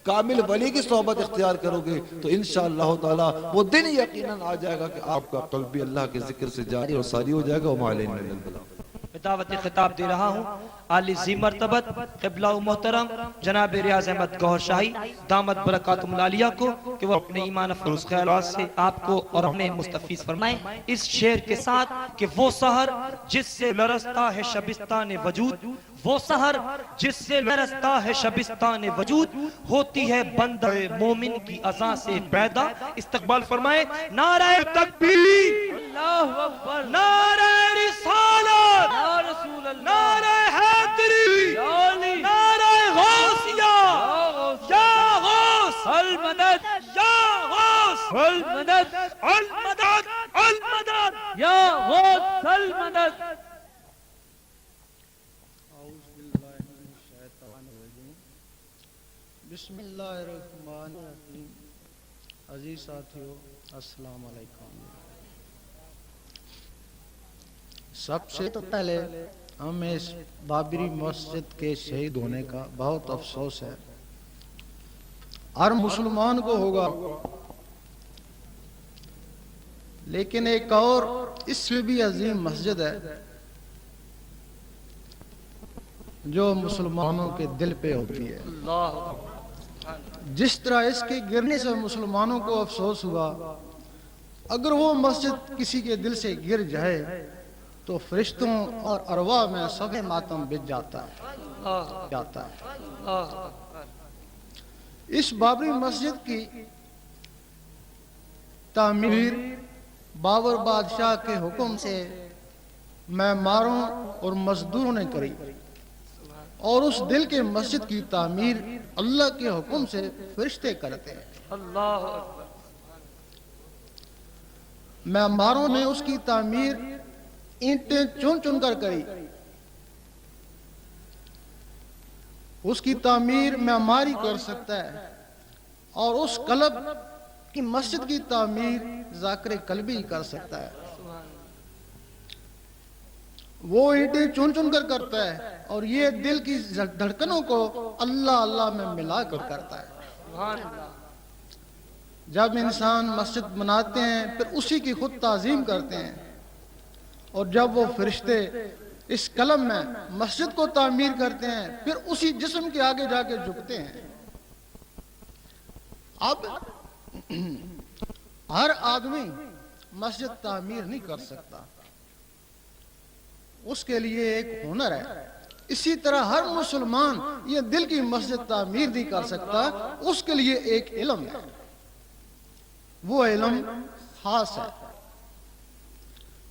کامل ولی کی صحبت اختیار کرو گے تو انشاءاللہ تعالی وہ دن یقیناً آ جائے گا کہ آپ کا قلب بھی اللہ کے ذکر سے جاری اور ساری ہو جائے گا. وما علینا الا البلاغ. میں دعوت خطاب دے رہا ہوں عالی ذی مرتبت قبلہ و محترم جناب ریاض احمد گوہر شاہی دامت برکاتہم العالیہ کو کہ وہ اپنے ایمان افروز خیالات سے آپ کو اور ہمیں مستفیض فرمائیں اس شعر کے ساتھ کہ وہ سحر جس سے لرزتا ہے شبستان وجود، وہ سحر جس سے لرزتا ہے شبستان وجود، ہوتی ہے بندہ مومن کی اذان سے پیدا. استقبال فرمائے نعرہ تکبیر، اللہ اکبر، نعرہ رسالت، یا رسول اللہ، نعرہ حیدری، یا علی، نعرہ غوثیہ، یا غوث المدد، یا غوث المدد، المدد المدد. یا غوث المدد. بسم اللہ الرحمن الرحیم. عزیز ساتھیو السلام علیکم. سب سے تو پہلے ہمیں اس بابری مسجد کے شہید ہونے کا بہت افسوس ہے. ہر مسلمان کو ہوگا، لیکن ایک اور اس سے بھی عظیم مسجد ہے جو مسلمانوں کے دل پہ ہوتی ہے. جس طرح اس کے گرنے سے مسلمانوں کو افسوس ہوا، اگر وہ مسجد کسی کے دل سے گر جائے تو فرشتوں اور ارواح میں صف ماتم بچ جاتا ہے. اس بابری مسجد کی تعمیر بابر بادشاہ کے حکم سے معماروں اور مزدوروں نے کری، اور اس دل کے مسجد کی تعمیر اللہ کے حکم سے فرشتے کرتے ہیں. اللہ اکبر. معماروں نے اس کی تعمیر اینٹیں چن چن کر کری. اس کی تعمیر معماری کر سکتا ہے، اور اس قلب کی مسجد کی تعمیر ذاکر قلبی کر سکتا ہے. وہ اینٹیں چن چن کر کرتا ہے اور یہ دل کی دھڑکنوں کو اللہ اللہ میں ملا کر کرتا ہے. جب انسان مسجد بناتے ہیں پھر اسی کی خود تعظیم کرتے ہیں، اور جب وہ فرشتے اس قلم میں مسجد کو تعمیر کرتے ہیں پھر اسی جسم کے آگے جا کے جھکتے ہیں. اب ہر آدمی مسجد تعمیر نہیں کر سکتا، اس کے لیے ایک ہنر ہے. اسی طرح ہر مسلمان یہ دل کی مسجد تعمیر نہیں کر سکتا، اس کے لیے ایک علم ہے. وہ علم خاص ہے،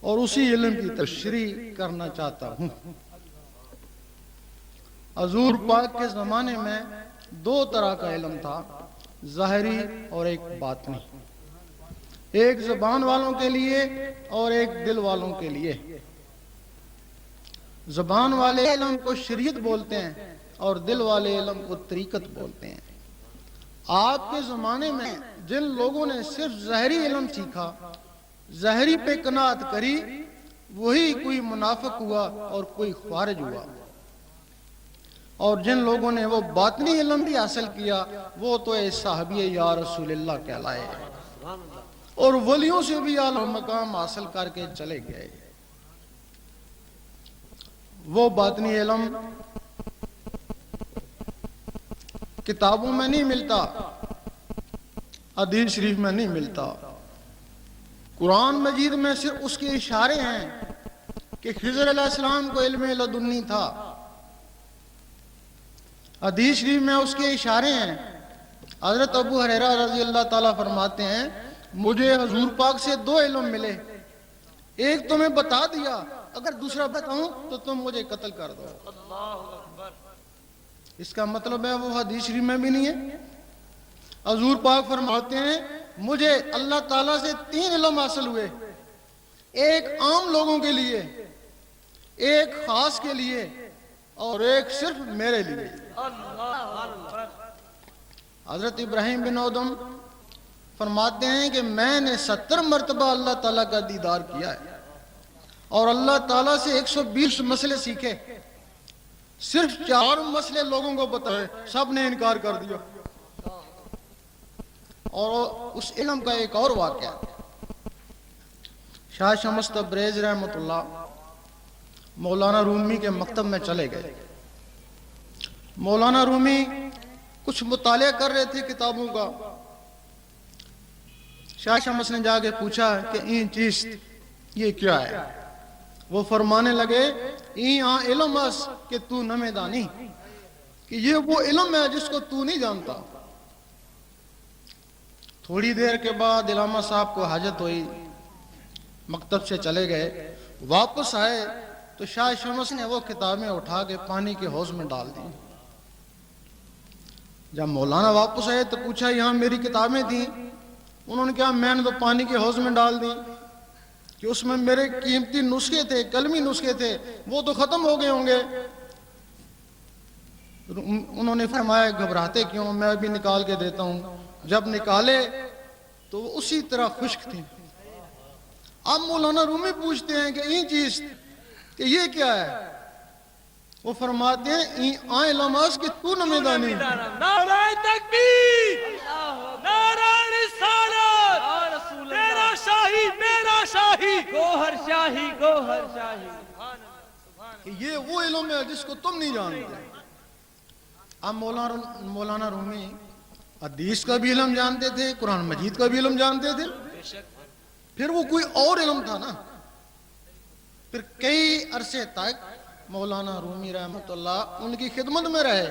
اور اسی علم کی تشریح کرنا چاہتا ہوں. حضور پاک کے زمانے میں دو طرح کا علم تھا، ظاہری اور ایک باطنی. ایک زبان والوں کے لیے اور ایک دل والوں کے لیے. زبان والے علم کو شریعت بولتے ہیں اور دل والے علم کو طریقت بولتے ہیں. آپ کے زمانے میں جن لوگوں نے صرف ظاہری علم سیکھا، ظاہری پہ قناعت کری، وہی کوئی منافق ہوا اور کوئی خارج ہوا. اور جن لوگوں نے وہ باطنی علم بھی حاصل کیا وہ تو اے صحابی یا رسول اللہ کہلائے، اور ولیوں سے بھی اعلیٰ مقام حاصل کر کے چلے گئے. وہ باطنی علم کتابوں میں نہیں ملتا، حدیث شریف میں نہیں ملتا. قرآن مجید میں صرف اس کے اشارے ہیں کہ خضر علیہ السلام کو علم لدنی تھا. حدیث شریف میں اس کے اشارے ہیں. حضرت ابو ہریرہ رضی اللہ تعالیٰ فرماتے ہیں مجھے حضور پاک سے دو علم ملے، ایک تمہیں بتا دیا، اگر دوسرا بتاؤں تو تم مجھے قتل کر دو. اس کا مطلب ہے وہ حدیث شریف میں بھی نہیں ہے. حضور پاک فرماتے ہیں مجھے اللہ تعالیٰ سے تین علم حاصل ہوئے، ایک عام لوگوں کے لیے، ایک خاص کے لیے، اور ایک صرف میرے لیے. حضرت ابراہیم بن ادم فرماتے ہیں کہ میں نے 70 مرتبہ اللہ تعالیٰ کا دیدار کیا ہے اور اللہ تعالیٰ سے 120 مسئلے سیکھے، صرف 4 مسئلے لوگوں کو بتائے، سب نے انکار کر دیا. اور اس علم کا ایک اور واقعہ، شاہ شمس تبریز رحمۃ اللہ مولانا رومی کے مکتب میں چلے گئے۔ مولانا رومی کچھ مطالعہ کر رہے تھے کتابوں کا۔ شاہ شمس نے جا کے پوچھا کہ این چیز یہ کیا ہے؟ وہ فرمانے لگے این علم اس کہ تو نہ دانی، کہ یہ وہ علم ہے جس کو تو نہیں جانتا۔ تھوڑی دیر کے بعد علامہ صاحب کو حاجت ہوئی، مکتب سے چلے گئے، واپس آئے تو شاہ شمس نے وہ کتابیں اٹھا کے پانی کے حوض میں ڈال دی۔ جب مولانا واپس آئے تو پوچھا یہاں میری کتابیں تھیں؟ انہوں نے کہا میں نے تو پانی کے حوض میں ڈال دی، کہ اس میں میرے قیمتی نسخے تھے، کلمی نسخے تھے، وہ تو ختم ہو گئے ہوں گے۔ انہوں نے فرمایا گھبراتے کیوں، میں بھی نکال کے دیتا ہوں۔ جب نکالے تو وہ اسی طرح خشک تھے۔ اب مولانا رومی پوچھتے ہیں کہ یہ چیز کہ یہ کیا ہے؟ وہ فرماتے ہیں آئیں لماس کہ تو نہ میدانی۔ نعرہ تکبیر، نعرہ رسالت، تیرا شاہی میرا شاہی، گوہر شاہی گوہر شاہی۔ کہ یہ وہ علم ہے جس کو تم نہیں جانتے۔ اب مولانا رومی حدیث کا بھی علم جانتے تھے، قرآن مجید کا بھی علم جانتے تھے، پھر وہ کوئی اور علم تھا نا۔ پھر کئی عرصے تک مولانا رومی رحمۃ اللہ ان کی خدمت میں رہے۔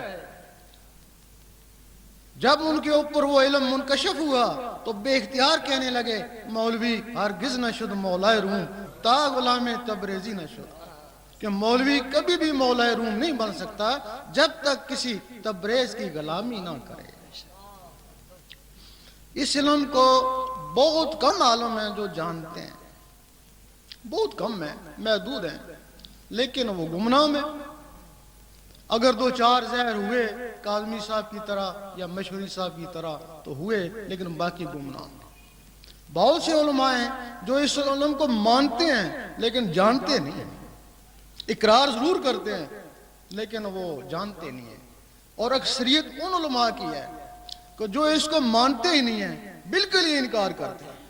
جب ان کے اوپر وہ علم منکشف ہوا تو بے اختیار کہنے لگے مولوی ہرگز نہ شد مولائے روم تا غلام تبریزی نہ شد، کہ مولوی کبھی بھی مولائے روم نہیں بن سکتا جب تک کسی تبریز کی غلامی نہ کرے۔ اس علم کو بہت کم عالم ہیں جو جانتے ہیں، بہت کم ہیں، محدود ہیں، لیکن وہ گمنام ہیں۔ اگر دو چار زہر ہوئے کاظمی صاحب کی طرح یا مشوری صاحب کی طرح تو ہوئے، لیکن باقی گمنام ہیں۔ بہت سے علماء ہیں جو اس علم کو مانتے ہیں لیکن جانتے نہیں ہیں، اقرار ضرور کرتے ہیں لیکن وہ جانتے نہیں ہیں۔ اور اکثریت ان علماء کی ہے کہ جو اس کو مانتے ہی نہیں ہیں، بالکل ہی انکار کرتے ہیں۔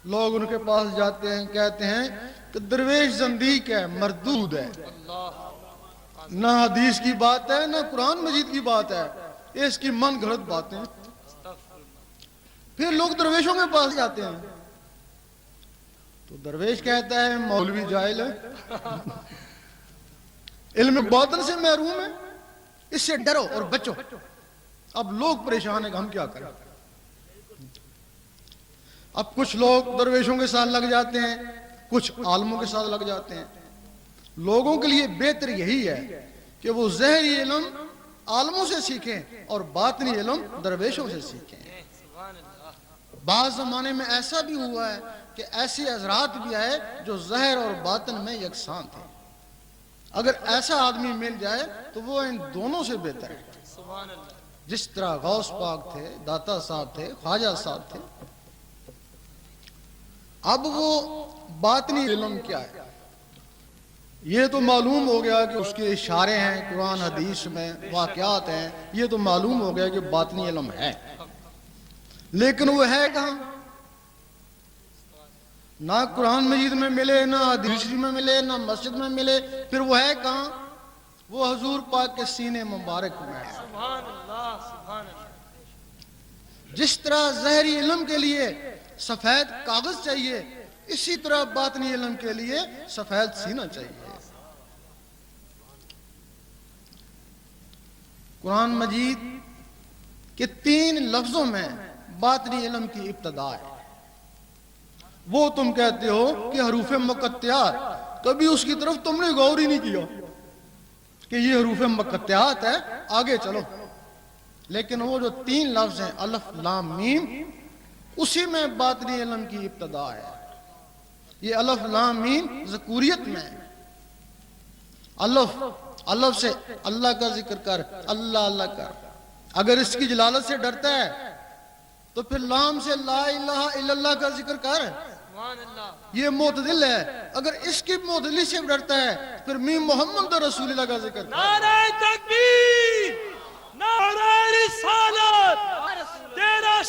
لوگ ان کے پاس جاتے ہیں، کہتے ہیں کہ درویش زندیق ہے، مردود ہے، نہ حدیث کی بات ہے نہ قرآن مجید کی بات ہے، اس کی من گھڑت باتیں۔ پھر لوگ درویشوں کے پاس جاتے ہیں تو درویش کہتا ہے مولوی جاہل ہے، علم باطن سے محروم ہے، اس سے ڈرو اور بچو۔ اب لوگ پریشان ہیں کہ ہم کیا کریں۔ اب کچھ لوگ درویشوں کے ساتھ لگ جاتے ہیں، کچھ عالموں کے ساتھ لگ جاتے ہیں۔ لوگوں کے لیے بہتر یہی ہے کہ وہ ظاہری علم عالموں سے سیکھیں اور باطنی علم درویشوں سے سیکھیں۔ بعض زمانے میں ایسا بھی ہوا ہے کہ ایسے حضرات بھی آئے جو ظاہر اور باطن میں یکساں تھے۔ اگر ایسا آدمی مل جائے تو وہ ان دونوں سے بہتر ہے، جس طرح غوث پاک تھے، داتا صاحب تھے، خواجہ صاحب تھے۔ اب وہ باطنی علم کیا ہے؟ یہ تو معلوم ہو گیا کہ اس کے اشارے ہیں قرآن حدیث میں، واقعات ہیں، یہ تو معلوم ہو گیا کہ باطنی علم ہے، لیکن وہ ہے کہاں؟ نہ قرآن مجید میں ملے، نہ حدیث میں ملے، نہ مسجد میں ملے، پھر وہ ہے کہاں؟ وہ حضور پاک کے سینے مبارک میں ہے۔ سبحان اللہ سبحان اللہ۔ جس طرح ظاہری علم کے لیے سفید کاغذ چاہیے، اسی طرح باطنی علم کے لیے سفید سینہ چاہیے۔ قرآن مجید کے 3 لفظوں میں باطنی علم کی ابتدا ہے۔ وہ تم کہتے ہو کہ حروف مقطعات، کبھی اس کی طرف تم نے غور ہی نہیں کیا کہ یہ حروف مقطعات ہے، آگے چلو۔ لیکن وہ جو 3 لفظ ہیں الف لام میم، اسی میں باطنی علم کی ابتدا ہے۔ یہ الف لام میم ذکوریت میں ہے۔ الف سے اللہ کا ذکر کر، اللہ اللہ کر۔ اگر اس کی جلالت سے ڈرتا ہے تو پھر لام سے لا الہ الا اللہ کا ذکر کر، یہ معتدل ہے۔ اگر اس کی معتدلی سے ڈرتا ہے پھر میم محمد رسول اللہ کا ذکر کر۔ نعرہ تکبیر، نعرہ رسالت،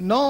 9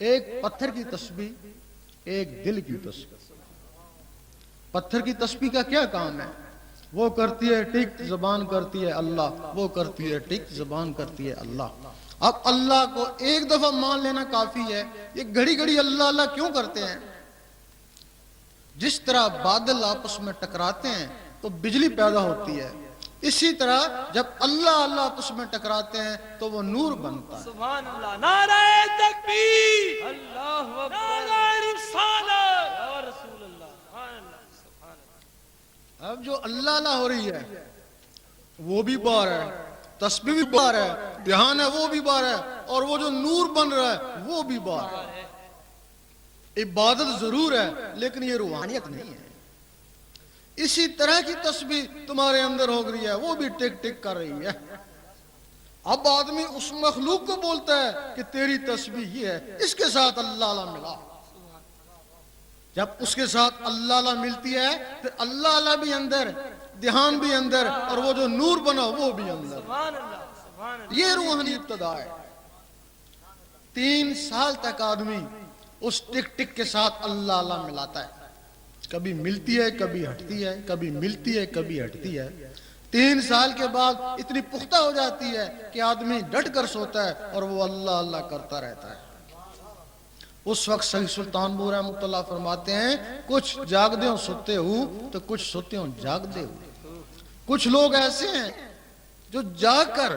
ایک پتھر کی تسبیح، ایک دل کی تسبیح۔ پتھر کی تسبیح کا کیا کام ہے؟ وہ کرتی ہے ٹک، زبان کرتی ہے اللہ، وہ کرتی ہے ٹک، زبان کرتی ہے اللہ۔ اب اللہ کو ایک دفعہ مان لینا کافی ہے۔ یہ گھڑی گھڑی اللہ اللہ کیوں کرتے ہیں؟ جس طرح بادل آپس میں ٹکراتے ہیں تو بجلی پیدا ہوتی ہے، اسی طرح جب اللہ اللہ آپس میں ٹکراتے ہیں تو وہ نور بنتا ہے۔ سبحان اللہ، نعرہ تکبیر، اللہ اکبر، نعرہ رسالت، یا رسول اللہ، سبحان اللہ، سبحان اللہ۔ اب جو اللہ اللہ ہو رہی ہے وہ بھی بار ہے، تسبیح بھی بار ہے، دھیان ہے وہ بھی بار ہے، اور وہ جو نور بن رہا ہے وہ بھی بار ہے۔ عبادت ضرور ہے لیکن یہ روحانیت نہیں ہے۔ اسی طرح کی تسبیح تمہارے اندر ہو گئی ہے، وہ بھی ٹک ٹک کر رہی ہے۔ اب آدمی اس مخلوق کو بولتا ہے کہ تیری تسبیح یہ ہے، اس کے ساتھ اللہ اللہ ملا۔ جب اس کے ساتھ اللہ اللہ ملتی ہے پھر اللہ اللہ بھی اندر، دھیان بھی اندر، اور وہ جو نور بنا وہ بھی اندر۔ سبحان اللہ، سبحان اللہ۔ یہ روحانی ابتدا ہے۔ 3 سال تک آدمی اس ٹک ٹک کے ساتھ اللہ اللہ ملاتا ہے، کبھی ملتی ہے کبھی ہٹتی ہے، کبھی ملتی ہے کبھی ہٹتی ہے۔ 3 سال کے بعد اتنی پختہ ہو جاتی ہے کہ آدمی ڈٹ کر سوتا ہے اور وہ اللہ اللہ کرتا رہتا ہے۔ اس وقت سید سلطان بو رحمۃ اللہ فرماتے ہیں کچھ جاگدے ہوں سوتے ہو تو کچھ سوتے ہوں جاگدے ہو۔ کچھ لوگ ایسے ہیں جو جاگ کر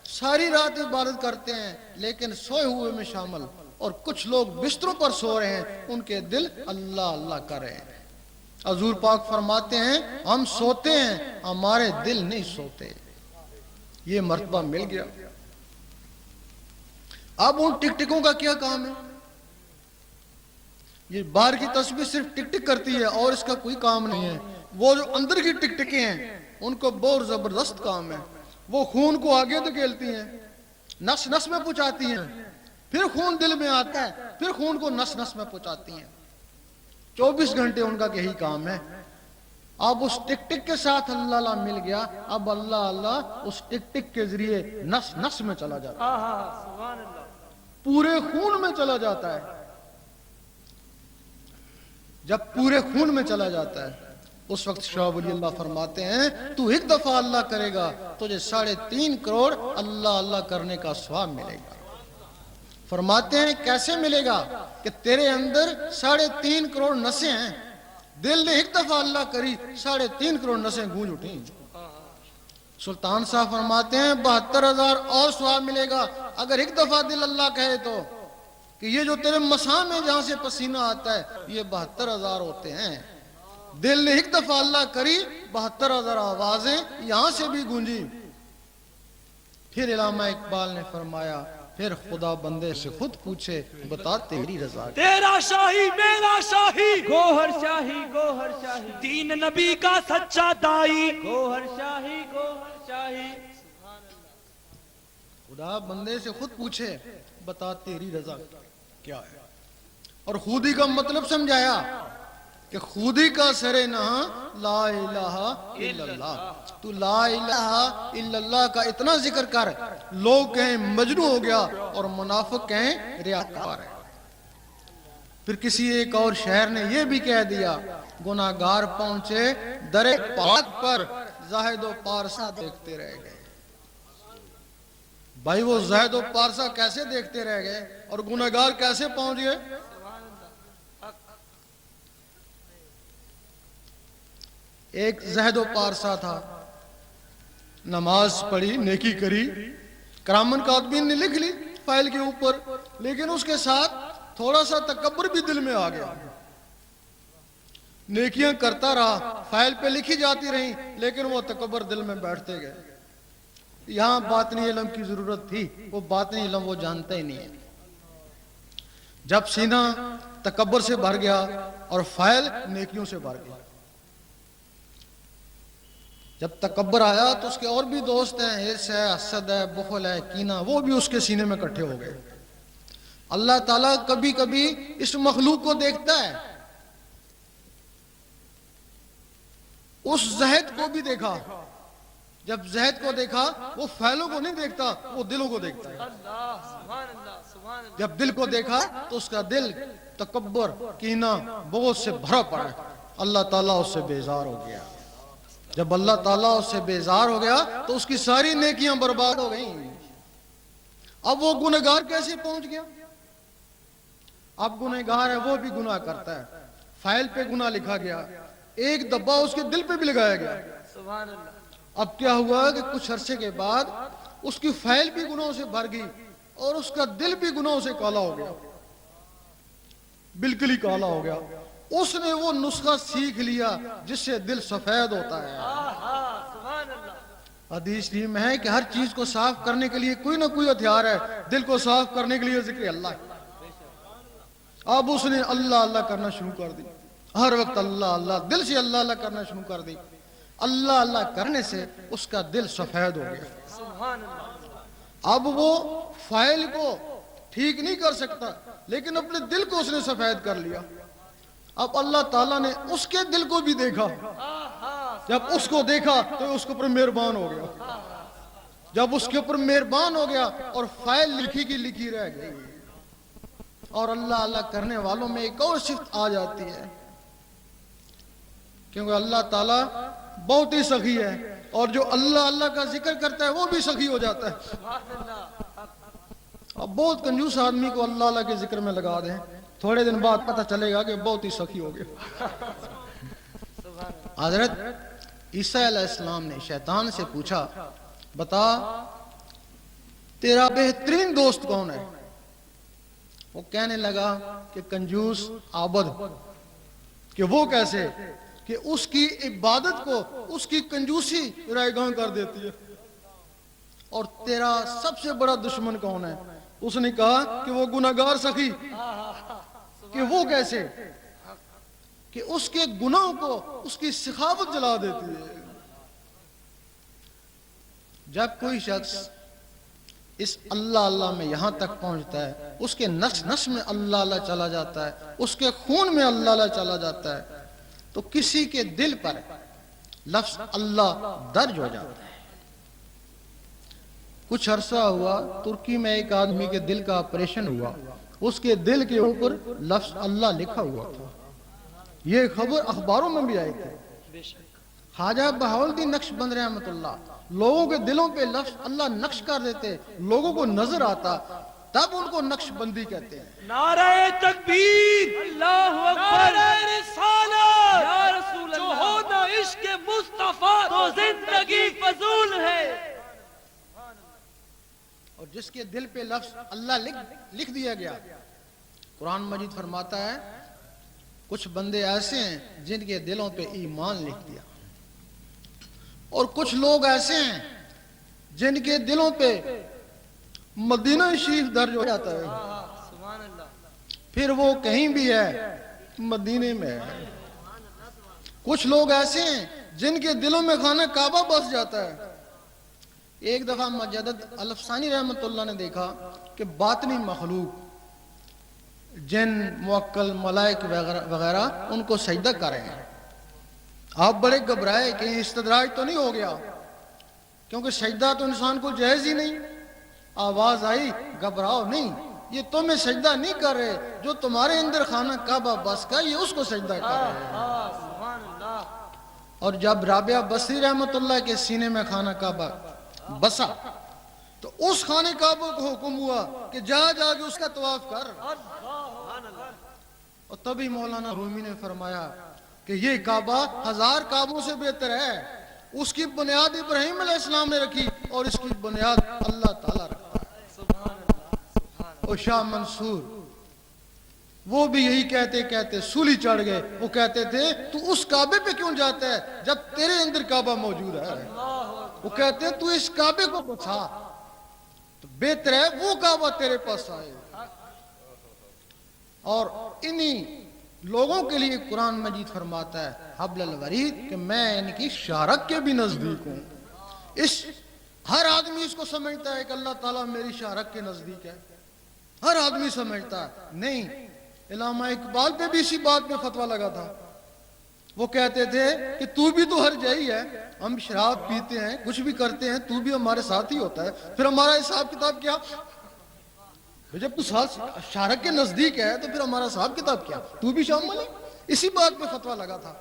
ساری رات عبادت کرتے ہیں لیکن سوئے ہوئے میں شامل، اور کچھ لوگ بستروں پر سو رہے ہیں ان کے دل اللہ اللہ کر رہے ہیں۔ حضور پاک فرماتے ہیں ہم سوتے ہیں ہمارے دل نہیں سوتے۔ یہ مرتبہ مل گیا۔ اب ان ٹک ٹکوں کا کیا کام ہے؟ یہ باہر کی تسبیح صرف ٹک ٹک کرتی ہے اور اس کا کوئی کام نہیں ہے۔ وہ جو اندر کی ٹک ٹکیں ہیں ان کو بہت زبردست کام ہے۔ وہ خون کو آگے دھکیلتی ہیں، نس نس میں پہنچاتی ہیں، پھر خون دل میں آتا ہے، پھر خون کو نس نس میں پہنچاتی ہیں۔ 24 گھنٹے ان کا یہی کام ہے۔ اب اس ٹک ٹک کے ساتھ اللہ اللہ مل گیا، اب اللہ اللہ اس ٹک ٹک کے ذریعے نس نس میں چلا جاتا ہے، سبحان اللہ۔ پورے خون میں چلا جاتا ہے۔ جب پورے خون میں چلا جاتا ہے اس وقت شاہ ولی اللہ فرماتے ہیں تو ایک دفعہ اللہ کرے گا تجھے 3.5 کروڑ اللہ اللہ کرنے کا ثواب ملے گا۔ فرماتے ہیں کیسے ملے گا؟ کہ تیرے اندر 3.5 کروڑ نسیں ہیں، دل نے ایک دفعہ اللہ کری 3.5 کروڑ نسیں گونج اٹھیں۔ سلطان صاحب فرماتے ہیں 72,000 اور ثواب ملے گا اگر ایک دفعہ دل اللہ کہے تو، کہ یہ جو تیرے مساں میں جہاں سے پسینہ آتا ہے یہ 72,000 ہوتے ہیں۔ دل نے ایک دفعہ اللہ کری 72,000 آوازیں یہاں سے بھی گونجی۔ پھر علامہ اقبال نے فرمایا پھر خدا بندے سے خود پوچھے بتا تیری رضا کیا؟ تیرا شاہی میرا شاہی، گوہر شاہی، گوہر شاہی، دین نبی کا سچا دائی، گوہر شاہی، گوہر شاہی۔ خدا بندے سے خود پوچھے بتا تیری رضا کیا ہے؟ اور خودی کا مطلب سمجھایا کہ خودی کا سرے نہاں لا الہ الا اللہ۔ تو لا الہ الا اللہ کا اتنا ذکر کر لوگ کہیں مجنون ہو گیا اور منافق کہیں ریاکار ہے۔ پھر کسی ایک اور شہر نے یہ بھی کہہ دیا گناہگار پہنچے در پاک پر زاہد و پارسا دیکھتے رہ گئے۔ بھائی وہ زاہد و پارسا کیسے دیکھتے رہ گئے اور گناہگار کیسے پہنچ گئے؟ ایک زہد و پارسا تھا، نماز پڑھی، نیکی کری، کرامن کاتبین نے لکھ لی فائل کے اوپر، لیکن اس کے ساتھ تھوڑا سا تکبر بھی دل میں آ گیا۔ نیکیاں کرتا رہا، فائل پہ لکھی جاتی رہیں لیکن وہ تکبر دل میں بیٹھتے گئے۔ یہاں باطنی علم کی ضرورت تھی، وہ باطنی علم وہ جانتے ہی نہیں ہے۔ جب سینہ تکبر سے بھر گیا اور فائل نیکیوں سے بھر گیا، جب تکبر آیا تو اس کے اور بھی دوست ہیں، حرص ہے، حسد ہے، بخل ہے، کینہ، وہ بھی اس کے سینے میں اکٹھے ہو گئے۔ اللہ تعالیٰ کبھی کبھی اس مخلوق کو دیکھتا ہے، اس زہد کو بھی دیکھا جب زہد کو دیکھا وہ فعلوں کو نہیں دیکھتا، وہ دلوں کو دیکھتا ہے۔ جب دل کو دیکھا تو اس کا دل تکبر، کینہ، بغض سے بھرا پڑا ہے۔ اللہ تعالیٰ اس سے بیزار ہو گیا۔ جب اللہ تعالیٰ اس سے بیزار ہو گیا تو اس کی ساری نیکیاں برباد ہو گئیں۔ اب وہ گنہگار کیسے پہنچ گیا؟ اب گنہگار ہے، وہ بھی گناہ کرتا ہے، فائل پہ گناہ لکھا گیا، ایک دبا اس کے دل پہ بھی لگایا گیا۔ اب کیا ہوا کہ کچھ عرصے کے بعد اس کی فائل بھی گناہوں سے بھر گئی اور اس کا دل بھی گناہوں سے کالا ہو گیا، بالکل ہی کالا ہو گیا۔ اس نے وہ نسخہ سیکھ لیا جس سے دل سفید ہوتا ہے۔ حدیث شریف میں ہے کہ ہر چیز کو صاف کرنے کے لیے کوئی نہ کوئی ہتھیار ہے، دل کو صاف کرنے کے لیے ذکر اللہ ہے۔ اب اس نے اللہ اللہ کرنا شروع کر دی، ہر وقت اللہ اللہ، دل سے اللہ اللہ کرنا شروع کر دی۔ اللہ اللہ کرنے سے اس کا دل سفید ہو گیا۔ اب وہ فائل کو ٹھیک نہیں کر سکتا لیکن اپنے دل کو اس نے سفید کر لیا۔ اب اللہ تعالیٰ نے اس کے دل کو بھی دیکھا، جب اس کو دیکھا تو اس کے اوپر مہربان ہو گیا۔ جب اس کے اوپر مہربان ہو گیا اور فائل لکھی کی لکھی رہ گئی، اور اللہ اللہ کرنے والوں میں ایک اور صفت آ جاتی ہے، کیونکہ اللہ تعالیٰ بہت ہی سخی ہے، اور جو اللہ اللہ کا ذکر کرتا ہے وہ بھی سخی ہو جاتا ہے۔ اب بہت کنجوس آدمی کو اللہ اللہ کے ذکر میں لگا دیں، تھوڑے دن بعد پتہ چلے گا کہ بہت ہی سخی ہو گیا۔ حضرت عیسیٰ علیہ السلام نے شیطان سے پوچھا، بتا تیرا بہترین دوست کون ہے؟ وہ کہنے لگا کہ کنجوس عابد۔ کہ وہ کیسے؟ کہ اس کی عبادت کو اس کی کنجوسی رائے گاں کر دیتی ہے۔ اور تیرا سب سے بڑا دشمن کون ہے؟ اس نے کہا کہ وہ گناہگار سخی۔ کہ وہ کیسے؟ کہ اس کے گناہوں کو اس کی سخاوت جلا دیتی ہے۔ جب کوئی شخص اس اللہ اللہ میں یہاں تک پہنچتا ہے، اس کے نفس نفس میں اللہ اللہ چلا جاتا ہے، اس کے خون میں اللہ اللہ چلا جاتا ہے، تو کسی کے دل پر لفظ اللہ درج ہو جاتا ہے۔ کچھ عرصہ ہوا، ترکی میں ایک آدمی کے دل کا آپریشن ہوا، اس کے دل کے اوپر لفظ اللہ لکھا ہوا تھا۔ یہ خبر اخباروں میں بھی آئی تھی۔ خواجہ بہاؤالدین نقشبند رحمۃ اللہ لوگوں کے دلوں پہ لفظ اللہ نقش کر دیتے، لوگوں کو نظر آتا، تب ان کو نقش بندی کہتے ہیں۔ نعرہ تکبیر، اللہ اکبر، نعرہ رسالت، یا رسول جو اللہ، ہو نہ عشق مصطفیٰ تو زندگی فضول ہے۔ اور جس کے دل پہ لفظ اللہ لکھ دیا گیا، قرآن مجید فرماتا ہے کچھ بندے ایسے ہیں جن کے دلوں پہ ایمان لکھ دیا، اور کچھ لوگ ایسے ہیں جن کے دلوں پہ مدینہ شریف درج ہو جاتا ہے، سبحان اللہ۔ پھر وہ کہیں بھی ہے مدینے میں ہے۔ کچھ لوگ ایسے ہیں جن کے دلوں میں خانہ کعبہ بس جاتا ہے۔ ایک دفعہ مجدد الفسانی رحمت اللہ نے دیکھا کہ باطنی مخلوق جن، موکل، ملائک وغیرہ ان کو سجدہ کر رہے ہیں۔ آپ بڑے گھبرائے کہ استدراج تو نہیں ہو گیا، کیونکہ سجدہ تو انسان کو جائز ہی نہیں۔ آواز آئی گھبراؤ نہیں، یہ تمہیں سجدہ نہیں کر رہے، جو تمہارے اندر خانہ کعبہ بس کا یہ اس کو سجدہ کر رہے ہیں۔ اور جب رابعہ بصری رحمت اللہ کے سینے میں خانہ کعبہ بسا تو اس خانہ کعبہ کو حکم ہوا کہ جا جا کے اس کا طواف کر۔ اور تبھی مولانا رومی نے فرمایا کہ یہ کعبہ 1000 کعبوں سے بہتر ہے، اس کی بنیاد ابراہیم علیہ السلام نے رکھی اور اس کی بنیاد اللہ تعالیٰ رکھتا ہے۔ اور شاہ منصور وہ بھی یہی کہتے کہتے سولی چڑھ گئے۔ وہ کہتے تھے تو اس کعبے پہ کیوں جاتا ہے جب تیرے اندر کعبہ موجود ہے؟ وہ کہتے ہیں تو اس کعبے کو بچا، تو بہتر ہے وہ کعبہ تیرے پاس آئے۔ اور انہی لوگوں کے لیے قرآن مجید فرماتا ہے حبل الورید کہ میں ان کی شارک کے بھی نزدیک ہوں۔ ہر آدمی اس کو سمجھتا ہے کہ اللہ تعالیٰ میری شارک کے نزدیک ہے، ہر آدمی سمجھتا ہے نہیں۔ علامہ اقبال پہ بھی اسی بات میں فتویٰ لگا تھا وہ کہتے تھے کہ تو بھی تو ہر جائی ہے، ہم شراب پیتے ہیں، کچھ بھی کرتے ہیں، تو بھی ہمارے ساتھ ہی ہوتا ہے، پھر ہمارا حساب کتاب کیا؟ جب تو شارک کے نزدیک ہے تو پھر ہمارا حساب کتاب کیا؟ تو بھی شامل ہے۔ اسی بات پہ فتویٰ لگا تھا۔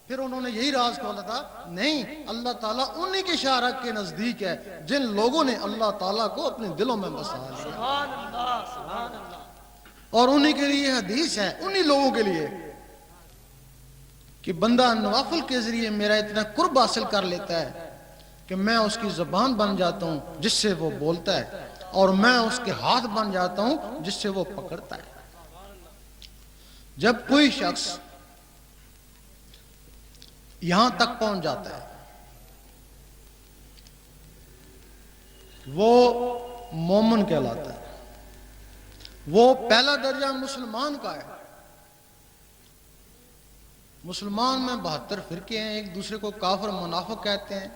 پھر انہوں نے یہی راز کھولا تھا، نہیں، اللہ تعالیٰ انہی کے شارک کے نزدیک ہے جن لوگوں نے اللہ تعالیٰ کو اپنے دلوں میں بسا لیا، سبحان اللہ سبحان اللہ۔ اور انہی کے لیے حدیث ہے، انہی لوگوں کے لیے کہ بندہ نوافل کے ذریعے میرا اتنا قرب حاصل کر لیتا ہے کہ میں اس کی زبان بن جاتا ہوں جس سے وہ بولتا ہے، اور میں اس کے ہاتھ بن جاتا ہوں جس سے وہ پکڑتا ہے۔ جب کوئی شخص یہاں تک پہنچ جاتا ہے وہ مومن کہلاتا ہے، وہ پہلا درجہ مسلمان کا ہے۔ مسلمان میں 72 فرقے ہیں، ایک دوسرے کو کافر منافق کہتے ہیں،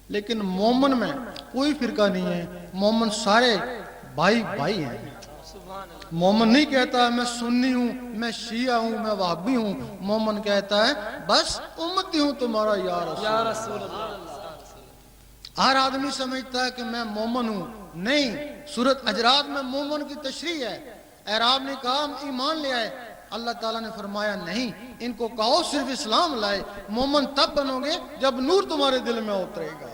لیکن مومن میں کوئی فرقہ نہیں ہے، مومن سارے بھائی بھائی ہیں۔ مومن نہیں کہتا میں سنی ہوں، میں شیعہ ہوں، میں وہابی ہوں، مومن کہتا ہے بس امتی ہوں تمہارا یا رسول اللہ۔ ہر آدمی سمجھتا ہے کہ میں مومن ہوں، نہیں، سورۃ حجرات میں مومن کی تشریح ہے۔ اعراب نے کہا ہم ایمان لے آئے، اللہ تعالیٰ نے فرمایا نہیں، ان کو کہو صرف اسلام لائے، مومن تب بنو گے جب نور تمہارے دل میں اترے گا۔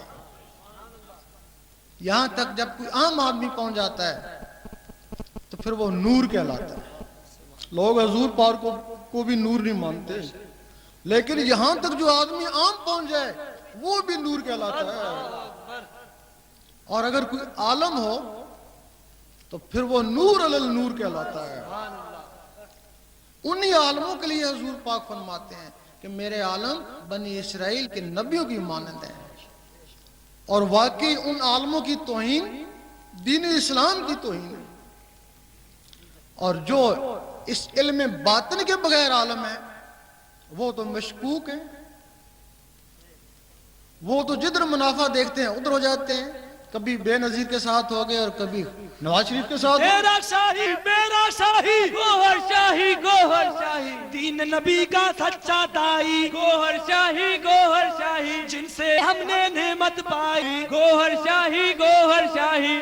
یہاں تک جب کوئی عام آدمی پہنچ جاتا ہے تو پھر وہ نور کہلاتا ہے۔ لوگ حضور پاک کو بھی نور نہیں مانتے، لیکن یہاں تک جو آدمی عام پہنچ جائے وہ بھی نور کہلاتا ہے۔ اور اگر کوئی عالم ہو تو پھر وہ نور علی النور کہلاتا ہے۔ انہی عالموں کے لیے حضور پاک فرماتے ہیں کہ میرے عالم بنی اسرائیل کے نبیوں کی مانند ہیں، اور واقعی ان عالموں کی توہین دین اسلام کی توہین ہے۔ اور جو اس علم باطن کے بغیر عالم ہے وہ تو مشکوک ہیں، وہ تو جدھر منافع دیکھتے ہیں ادھر ہو جاتے ہیں، کبھی بے نظیر کے ساتھ ہو گئے اور کبھی نواز شریف کے ساتھ۔ تیرا شاہی میرا شاہی، گوہر شاہی گوہر شاہی، دین نبی کا سچا دائی، گوہر شاہی گوہر شاہی، جن سے ہم نے نعمت پائی، گوہر شاہی گوہر شاہی۔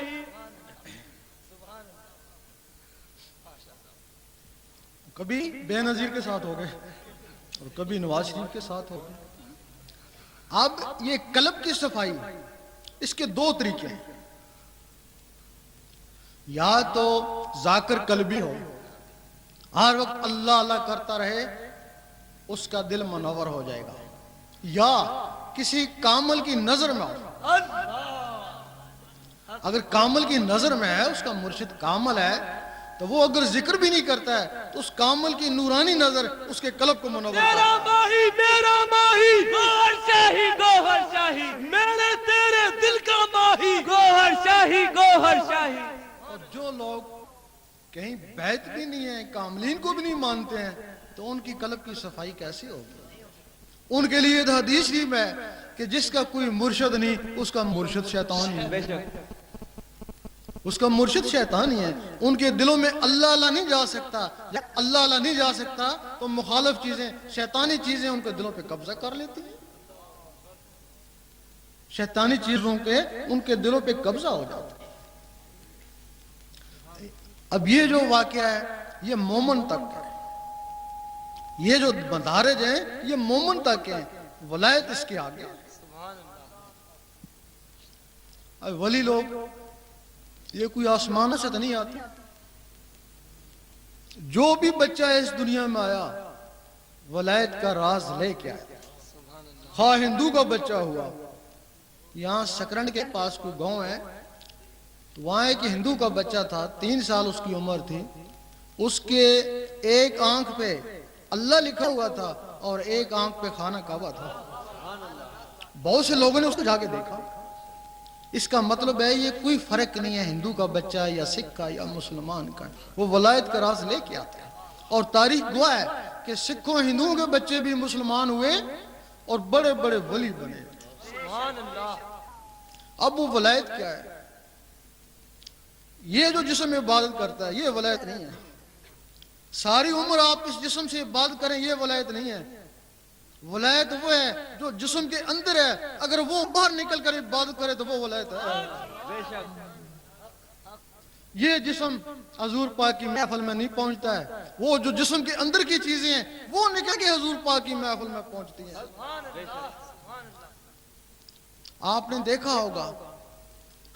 کبھی بے نظیر کے ساتھ ہو گئے اور کبھی نواز شریف کے ساتھ ہو گئے۔ اب یہ قلب کی صفائی، اس کے دو طریقے ہیں، یا تو ذاکر قلبی ہو، ہر وقت اللہ اللہ کرتا رہے، اس کا دل منور ہو جائے گا، یا کسی کامل کی نظر میں ہو۔ اگر کامل کی نظر میں ہے، اس کا مرشد کامل ہے، تو وہ اگر ذکر بھی نہیں کرتا ہے تو اس کامل کی نورانی نظر اس کے قلب کو منور کرتا ہے۔ میرا ماہی گوہر شاہی گوہر شاہی، میرے تیرے دل کا ماہی، گوہر شاہی گوہر شاہی۔ اور جو لوگ کہیں بیعت بھی نہیں ہیں، کاملین کو بھی نہیں مانتے ہیں، تو ان کی قلب کی صفائی کیسی ہوگی؟ ان کے لیے حدیث شریف ہے کہ جس کا کوئی مرشد نہیں، اس کا مرشد شیطان ہی ہے، اس کا مرشد شیطان ہی ہے۔ ان کے دلوں میں اللہ اللہ نہیں جا سکتا، جب اللہ اللہ نہیں جا سکتا تو مخالف چیزیں، شیطانی چیزیں ان کے دلوں پہ قبضہ کر لیتی ہیں، شیطانی چیزوں کے ان کے دلوں پہ قبضہ ہو جاتا ہے۔ اب یہ جو واقعہ ہے یہ مومن تک ہے، یہ جو مدارج ہیں یہ مومن تک ہیں، ولایت اس کے آگے۔ اب ولی لوگ یہ کوئی آسمان سے تو نہیں آتے، جو بھی بچہ اس دنیا میں آیا ولایت کا راز لے کے آیا، خواہ ہندو کا بچہ ہوا۔ یہاں سکرنڈ کے پاس کوئی گاؤں ہے، تو وہاں ایک ہندو کا بچہ تھا، 3 سال اس کی عمر تھی، اس کے ایک آنکھ پہ اللہ لکھا ہوا تھا اور ایک آنکھ پہ خانہ کعبہ تھا۔ بہت سے لوگوں نے اس کو جا کے دیکھا۔ اس کا مطلب ہے یہ کوئی فرق نہیں ہے ہندو کا بچہ یا سکھ کا یا مسلمان کا، وہ ولایت کا راز لے کے آتا ہے۔ اور تاریخ گواہ ہے کہ سکھوں ہندوؤں کے بچے بھی مسلمان ہوئے اور بڑے بڑے ولی بنے۔ اب وہ ولایت کیا ہے؟ یہ جو جسم عبادت کرتا ہے یہ ولایت نہیں ہے۔ ساری عمر آپ اس جسم سے عبادت کریں یہ ولایت نہیں ہے۔ ولایت وہ ہے جو جسم کے اندر ہے، اگر وہ باہر نکل کر عبادت کرے تو وہ ولایت ہے۔ یہ جسم حضور پاک کی محفل میں نہیں پہنچتا ہے، وہ جو جسم کے اندر کی چیزیں ہیں وہ نکل کے حضور پاک کی محفل میں پہنچتی ہیں۔ آپ نے دیکھا ہوگا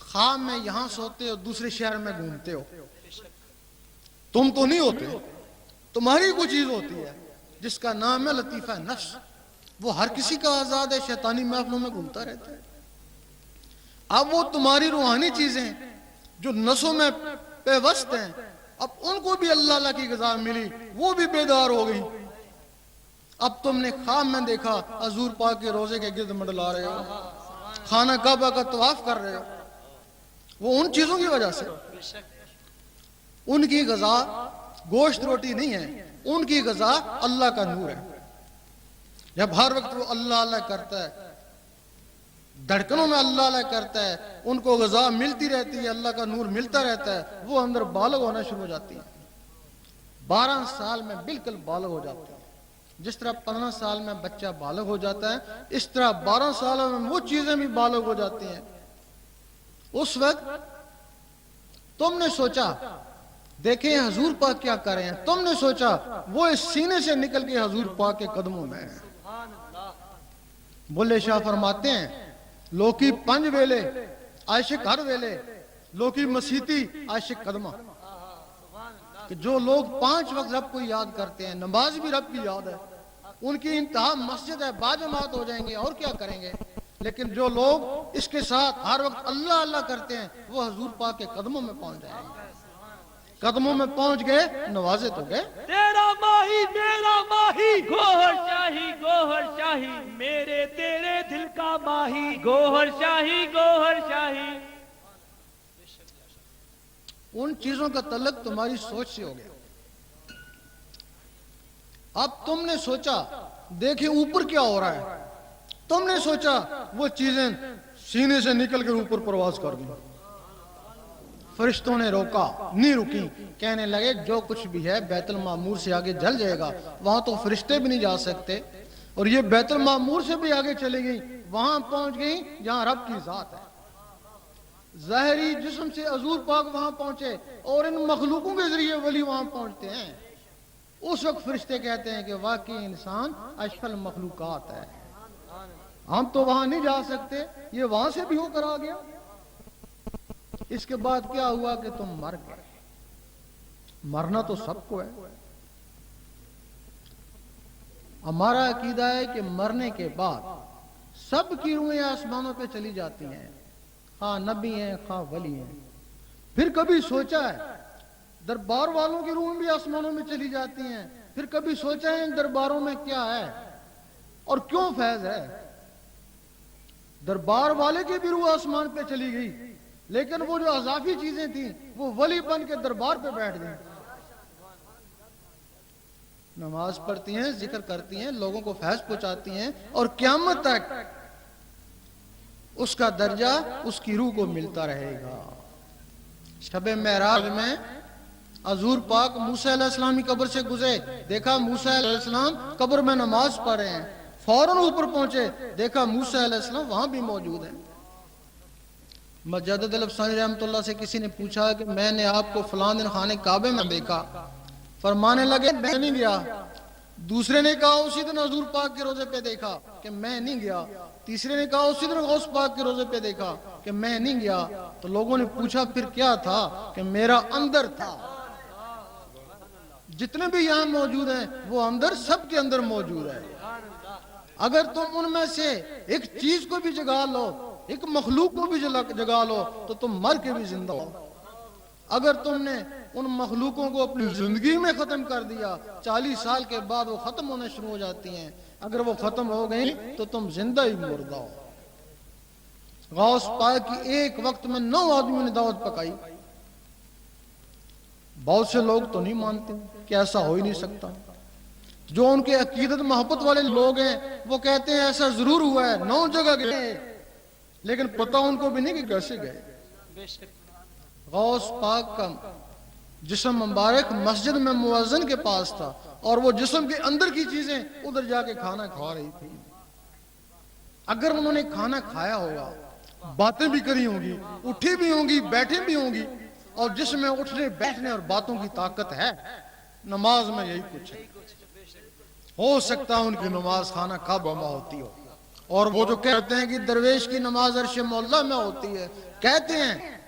خواب میں یہاں سوتے ہو، دوسرے شہر میں گھومتے ہو، تم تو نہیں ہوتے، تمہاری کوئی چیز ہوتی ہے جس کا نام ہے لطیفہ نفس، وہ ہر کسی کا آزاد ہے، شیطانی محفلوں میں گھومتا رہتا ہے۔ اب وہ تمہاری روحانی چیزیں جو نسوں میں پیوست ہیں، اب ان کو بھی اللہ اللہ کی غذا ملی، وہ بھی بیدار ہو گئی۔ اب تم نے خواب میں دیکھا حضور پاک کے روزے کے گرد منڈلا رہے ہو، خانہ کعبہ کا طواف کر رہے ہو، وہ ان چیزوں کی وجہ سے، ان کی غذا گوشت روٹی نہیں ہے، ان کی غذا اللہ کا نور ہے۔ جب ہر وقت وہ اللہ اللہ کرتا ہے، دھڑکنوں میں اللہ اللہ کرتا ہے، ان کو غذا ملتی رہتی ہے، اللہ کا نور ملتا رہتا ہے، وہ اندر بالغ ہونا شروع ہو جاتی ہے۔ 12 سال میں بالکل بالغ ہو جاتے ہیں۔ جس طرح 15 سال میں بچہ بالغ ہو جاتا ہے، اس طرح 12 سالوں میں وہ چیزیں بھی بالغ ہو جاتی ہیں۔ اس وقت تم نے سوچا، دیکھیں حضور پاک کیا کر رہے ہیں، تم نے سوچا وہ اس سینے سے نکل کے حضور پاک کے قدموں میں ہے۔ بلے شاہ فرماتے ہیں، لوکی 5 ویلے عاشق ہر ویلے، لوکی مسیتی عاشق قدمہ، کہ جو لوگ 5 وقت رب کو یاد کرتے ہیں، نماز بھی رب کی یاد ہے، ان کی انتہا مسجد ہے، باجماعت ہو جائیں گے اور کیا کریں گے، لیکن جو لوگ اس کے ساتھ ہر وقت اللہ اللہ کرتے ہیں وہ حضور پاک کے قدموں میں پہنچ جائیں گے۔ قدموں میں پہنچ گئے، نوازے تو گئے۔ تیرا ماہی میرا ماہی گوہر شاہی میرے تیرے دل کا ماہی گوہر شاہی۔ ان چیزوں کا تعلق تمہاری سوچ سے ہو گیا۔ اب تم نے سوچا، دیکھیں اوپر کیا ہو رہا ہے، تم نے سوچا وہ چیزیں سینے سے نکل کر اوپر پرواز کر گئی۔ فرشتوں نے روکا، نہیں رکی، کہنے لگے جو کچھ بھی ہے بیت المعمور سے آگے جل جائے گا، وہاں تو فرشتے بھی نہیں جا سکتے، اور یہ بیت المعمور سے بھی آگے چلے گئی، وہاں پہنچ گئی جہاں رب کی ذات ہے۔ ظاہری جسم سے حضور پاک وہاں پہنچے، اور ان مخلوقوں کے ذریعے ولی وہاں پہنچتے ہیں۔ اس وقت فرشتے کہتے ہیں کہ واقعی انسان اشرف المخلوقات ہے، ہم تو وہاں نہیں جا سکتے، یہ وہاں سے بھی ہو کر آ گیا۔ اس کے بعد کیا ہوا کہ تم مر گئے۔ مرنا تو سب کو ہے، ہمارا عقیدہ ہے کہ مرنے کے بعد سب کی روحیں آسمانوں پہ چلی جاتی ہیں، خواہ نبی ہیں خواہ ولی ہیں۔ پھر کبھی سوچا ہے دربار والوں کی روحیں بھی آسمانوں میں چلی جاتی ہیں، پھر کبھی سوچا ہے ان درباروں میں کیا ہے اور کیوں فیض ہے۔ دربار والے کی بھی روح آسمان پہ چلی گئی، لیکن وہ جو اضافی چیزیں تھیں وہ ولی بن کے دربار پہ بیٹھ گئیں، نماز پڑھتی ہیں، ذکر کرتی ہیں، لوگوں کو فیض پہنچاتی ہیں، اور قیامت تک اس کا درجہ اس کی روح کو ملتا رہے گا۔ شب معراج میں حضور پاک موسیٰ علیہ السلام کی قبر سے گزرے، دیکھا موسیٰ علیہ السلام قبر میں نماز پڑھ رہے ہیں، فوراً اوپر پہنچے، دیکھا موسیٰ علیہ السلام وہاں بھی موجود ہیں۔ مجدد الافسانی رحمۃ اللہ سے کسی نے پوچھا کہ میں نے آپ کو فلاں دن خانے کعبے میں دیکھا، فرمانے لگے میں نہیں گیا۔ دوسرے نے کہا اسی دن حضور پاک کے روزے پہ دیکھا کہ میں نہیں گیا۔ تیسرے نے کہا اسی دن غوث پاک کے روزے پہ دیکھا کہ میں نہیں گیا۔ تو لوگوں نے پوچھا پھر کیا تھا؟ کہ میرا اندر تھا۔ جتنے بھی یہاں موجود ہیں وہ اندر، سب کے اندر موجود ہے۔ اگر تم ان میں سے ایک چیز کو بھی جگا لو، ایک مخلوق کو بھی جگا لو، تو تم مر کے بھی زندہ ہو۔ اگر تم نے ان مخلوقوں کو اپنی زندگی میں ختم کر دیا، 40 سال کے بعد وہ ختم ہونے شروع ہو جاتی ہیں۔ اگر وہ ختم ہو گئی تو تم زندہ ہی مردہ ہو۔ غوث پاک کی ایک وقت میں 9 آدمیوں نے دعوت پکائی۔ بہت سے لوگ تو نہیں مانتے کہ ایسا ہو ہی نہیں سکتا۔ جو ان کے عقیدت محبت والے لوگ ہیں وہ کہتے ہیں ایسا ضرور ہوا ہے، 9 جگہ گئے، لیکن پتہ ان کو بھی نہیں کہ کیسے گئے۔ غوث پاک کا جسم مبارک مسجد میں مؤذن کے پاس تھا اور وہ جسم کے اندر کی چیزیں ادھر جا کے کھانا کھا رہی تھی. اگر انہوں نے کھانا کھایا ہوگا، باتیں بھی کری ہوں گی، اٹھی بھی ہوں گی، بیٹھی بھی ہوں گی، اور جس میں اٹھنے بیٹھنے اور باتوں کی طاقت ہے، نماز میں یہی کچھ ہے. ہو سکتا ہے ان کی نماز خانہ کعبہ میں ہوتی ہو. اور وہ جو کہتے ہیں کہ درویش کی نماز عرش مولا میں ہوتی ہے، کہتے ہیں،